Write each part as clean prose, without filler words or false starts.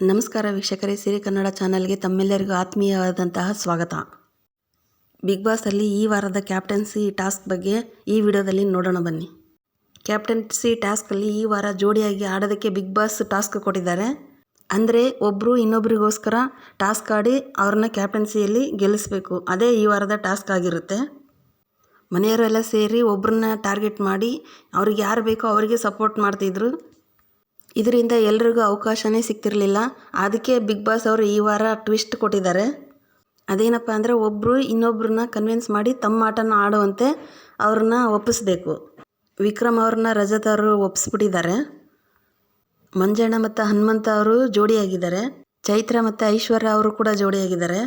ನಮಸ್ಕಾರ ವೀಕ್ಷಕರೇ, ಸಿರಿ ಕನ್ನಡ ಚಾನಲ್ಗೆ ತಮ್ಮೆಲ್ಲರಿಗೂ ಆತ್ಮೀಯವಾದಂತಹ ಸ್ವಾಗತ. ಬಿಗ್ ಬಾಸಲ್ಲಿ ಈ ವಾರದ ಕ್ಯಾಪ್ಟನ್ಸಿ ಟಾಸ್ಕ್ ಬಗ್ಗೆ ಈ ವಿಡಿಯೋದಲ್ಲಿ ನೋಡೋಣ ಬನ್ನಿ. ಕ್ಯಾಪ್ಟನ್ಸಿ ಟಾಸ್ಕಲ್ಲಿ ಈ ವಾರ ಜೋಡಿಯಾಗಿ ಆಡೋದಕ್ಕೆ ಬಿಗ್ ಬಾಸ್ ಟಾಸ್ಕ್ ಕೊಟ್ಟಿದ್ದಾರೆ. ಅಂದರೆ ಒಬ್ಬರು ಇನ್ನೊಬ್ರಿಗೋಸ್ಕರ ಟಾಸ್ಕ್ ಆಡಿ ಅವ್ರನ್ನ ಕ್ಯಾಪ್ಟನ್ಸಿಯಲ್ಲಿ ಗೆಲ್ಲಿಸಬೇಕು. ಅದೇ ಈ ವಾರದ ಟಾಸ್ಕ್ ಆಗಿರುತ್ತೆ. ಮನೆಯವರೆಲ್ಲ ಸೇರಿ ಒಬ್ಬರನ್ನ ಟಾರ್ಗೆಟ್ ಮಾಡಿ ಅವ್ರಿಗೆ ಯಾರು ಬೇಕೋ ಅವರಿಗೆ ಸಪೋರ್ಟ್ ಮಾಡ್ತಿದ್ರು. ಇದರಿಂದ ಎಲ್ರಿಗೂ ಅವಕಾಶನೇ ಸಿಗ್ತಿರಲಿಲ್ಲ. ಅದಕ್ಕೆ ಬಿಗ್ ಬಾಸ್ ಅವರು ಈ ವಾರ ಟ್ವಿಸ್ಟ್ ಕೊಟ್ಟಿದ್ದಾರೆ. ಅದೇನಪ್ಪ ಅಂದರೆ ಒಬ್ಬರು ಇನ್ನೊಬ್ಬರನ್ನ ಕನ್ವಿನ್ಸ್ ಮಾಡಿ ತಮ್ಮ ಆಟನ ಆಡುವಂತೆ ಅವ್ರನ್ನ ಒಪ್ಪಿಸ್ಬೇಕು. ವಿಕ್ರಮ್ ಅವ್ರನ್ನ ರಜತ್ ಅವರು ಒಪ್ಪಿಸ್ಬಿಟ್ಟಿದ್ದಾರೆ. ಮಂಜಣ್ಣ ಮತ್ತು ಹನುಮಂತ ಅವರು ಜೋಡಿಯಾಗಿದ್ದಾರೆ. ಚೈತ್ರ ಮತ್ತು ಐಶ್ವರ್ಯ ಅವರು ಕೂಡ ಜೋಡಿಯಾಗಿದ್ದಾರೆ.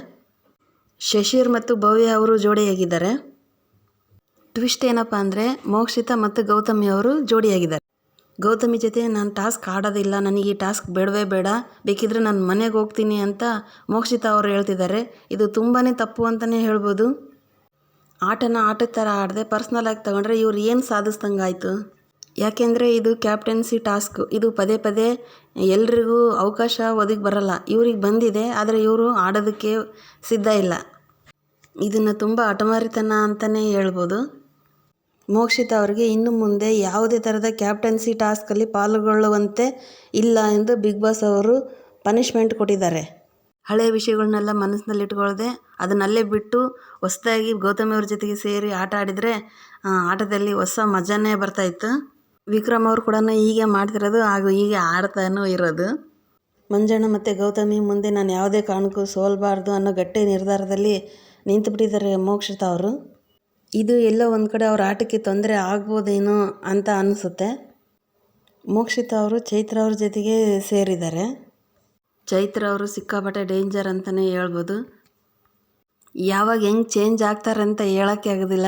ಶಶಿರ್ ಮತ್ತು ಭವ್ಯ ಅವರು ಜೋಡಿಯಾಗಿದ್ದಾರೆ. ಟ್ವಿಸ್ಟ್ ಏನಪ್ಪ ಅಂದರೆ ಮೋಕ್ಷಿತಾ ಮತ್ತು ಗೌತಮಿ ಅವರು ಜೋಡಿಯಾಗಿದ್ದಾರೆ. ಗೌತಮಿ ಜೊತೆ ನಾನು ಟಾಸ್ಕ್ ಆಡೋದಿಲ್ಲ, ನನಗೆ ಈ ಟಾಸ್ಕ್ ಬೇಡವೇ ಬೇಡ, ಬೇಕಿದ್ರೆ ನಾನು ಮನೆಗೆ ಹೋಗ್ತೀನಿ ಅಂತ ಮೋಕ್ಷಿತಾ ಅವರು ಹೇಳ್ತಿದ್ದಾರೆ. ಇದು ತುಂಬಾ ತಪ್ಪು ಅಂತಲೇ ಹೇಳ್ಬೋದು. ಆಟದ ಥರ ಆಡದೆ ಪರ್ಸ್ನಲಾಗಿ ತಗೊಂಡ್ರೆ ಇವ್ರು ಏನು ಸಾಧಿಸ್ದಂಗಾಯಿತು. ಯಾಕೆಂದರೆ ಇದು ಕ್ಯಾಪ್ಟನ್ಸಿ ಟಾಸ್ಕ್. ಇದು ಪದೇ ಪದೇ ಎಲ್ರಿಗೂ ಅವಕಾಶ ಒದಗಿ ಬರಲ್ಲ. ಇವ್ರಿಗೆ ಬಂದಿದೆ, ಆದರೆ ಇವರು ಆಡೋದಕ್ಕೆ ಸಿದ್ಧ ಇಲ್ಲ. ಇದನ್ನು ತುಂಬ ಹಠಮಾರಿತನ ಅಂತಲೇ ಹೇಳ್ಬೋದು. ಮೋಕ್ಷಿತಾ ಅವರಿಗೆ ಇನ್ನು ಮುಂದೆ ಯಾವುದೇ ಥರದ ಕ್ಯಾಪ್ಟನ್ಸಿ ಟಾಸ್ಕಲ್ಲಿ ಪಾಲ್ಗೊಳ್ಳುವಂತೆ ಇಲ್ಲ ಎಂದು ಬಿಗ್ ಬಾಸ್ ಅವರು ಪನಿಷ್ಮೆಂಟ್ ಕೊಟ್ಟಿದ್ದಾರೆ. ಹಳೆಯ ವಿಷಯಗಳನ್ನೆಲ್ಲ ಮನಸ್ಸಿನಲ್ಲಿಟ್ಕೊಳ್ಳದೆ ಅದನ್ನಲ್ಲೇ ಬಿಟ್ಟು ಹೊಸದಾಗಿ ಗೌತಮಿ ಅವ್ರ ಜೊತೆಗೆ ಸೇರಿ ಆಟ ಆಡಿದರೆ ಆಟದಲ್ಲಿ ಹೊಸ ಮಜಾನೇ ಬರ್ತಾಯಿತ್ತು. ವಿಕ್ರಮ್ ಅವರು ಕೂಡ ಹೀಗೆ ಮಾಡ್ತಿರೋದು ಹಾಗೂ ಹೀಗೆ ಆಡ್ತಾನೂ ಇರೋದು. ಮಂಜಣ್ಣ ಮತ್ತು ಗೌತಮಿ ಮುಂದೆ ನಾನು ಯಾವುದೇ ಕಾರಣಕ್ಕೂ ಸೋಲ್ಬಾರ್ದು ಅನ್ನೋ ಗಟ್ಟಿ ನಿರ್ಧಾರದಲ್ಲಿ ನಿಂತುಬಿಟ್ಟಿದ್ದಾರೆ ಮೋಕ್ಷಿತಾ ಅವರು. ಇದು ಎಲ್ಲೋ ಒಂದು ಕಡೆ ಅವ್ರ ಆಟಕ್ಕೆ ತೊಂದರೆ ಆಗ್ಬೋದೇನೋ ಅಂತ ಅನಿಸುತ್ತೆ. ಮೋಕ್ಷಿತಾ ಅವರು ಚೈತ್ರ ಅವ್ರ ಜೊತೆಗೆ ಸೇರಿದ್ದಾರೆ. ಚೈತ್ರ ಅವರು ಸಿಕ್ಕಾಪಟ್ಟೆ ಡೇಂಜರ್ ಅಂತಲೇ ಹೇಳ್ಬೋದು. ಯಾವಾಗ ಹೆಂಗೆ ಚೇಂಜ್ ಆಗ್ತಾರೆ ಅಂತ ಹೇಳೋಕ್ಕೆ ಆಗೋದಿಲ್ಲ.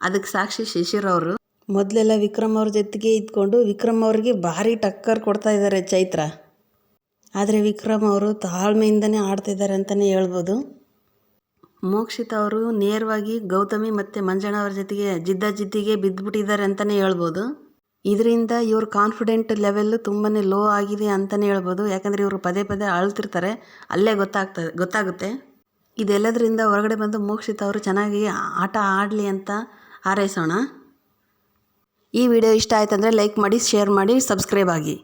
ಅದಕ್ಕೆ ಸಾಕ್ಷಿ ಶಶಿರ್ ಅವರು. ಮೊದಲೆಲ್ಲ ವಿಕ್ರಮ್ ಅವ್ರ ಜೊತೆಗೆ ಇದ್ಕೊಂಡು ವಿಕ್ರಮ್ ಅವ್ರಿಗೆ ಭಾರಿ ಟಕ್ಕರ್ ಕೊಡ್ತಾ ಇದ್ದಾರೆ ಚೈತ್ರ. ಆದರೆ ವಿಕ್ರಮ್ ಅವರು ತಾಳ್ಮೆಯಿಂದನೇ ಆಡ್ತಿದ್ದಾರೆ ಅಂತಲೇ ಹೇಳ್ಬೋದು. ಮೋಕ್ಷಿತಾ ಅವರು ನೇರವಾಗಿ ಗೌತಮಿ ಮತ್ತು ಮಂಜಣ್ಣ ಅವ್ರ ಜೊತೆಗೆ ಜಿದ್ದಿಗೆ ಬಿದ್ದುಬಿಟ್ಟಿದ್ದಾರೆ ಅಂತಲೇ ಹೇಳ್ಬೋದು. ಇದರಿಂದ ಇವ್ರ ಕಾನ್ಫಿಡೆಂಟ್ ಲೆವೆಲ್ಲು ತುಂಬಾ ಲೋ ಆಗಿದೆ ಅಂತಲೇ ಹೇಳ್ಬೋದು. ಯಾಕಂದರೆ ಇವರು ಪದೇ ಪದೇ ಅಳ್ತಿರ್ತಾರೆ, ಅಲ್ಲೇ ಗೊತ್ತಾಗುತ್ತೆ. ಇದೆಲ್ಲದರಿಂದ ಹೊರಗಡೆ ಬಂದು ಮೋಕ್ಷಿತಾ ಅವರು ಚೆನ್ನಾಗಿ ಆಟ ಆಡಲಿ ಅಂತ ಹಾರೈಸೋಣ. ಈ ವಿಡಿಯೋ ಇಷ್ಟ ಆಯ್ತಂದರೆ ಲೈಕ್ ಮಾಡಿ, ಶೇರ್ ಮಾಡಿ, ಸಬ್ಸ್ಕ್ರೈಬ್ ಆಗಿ.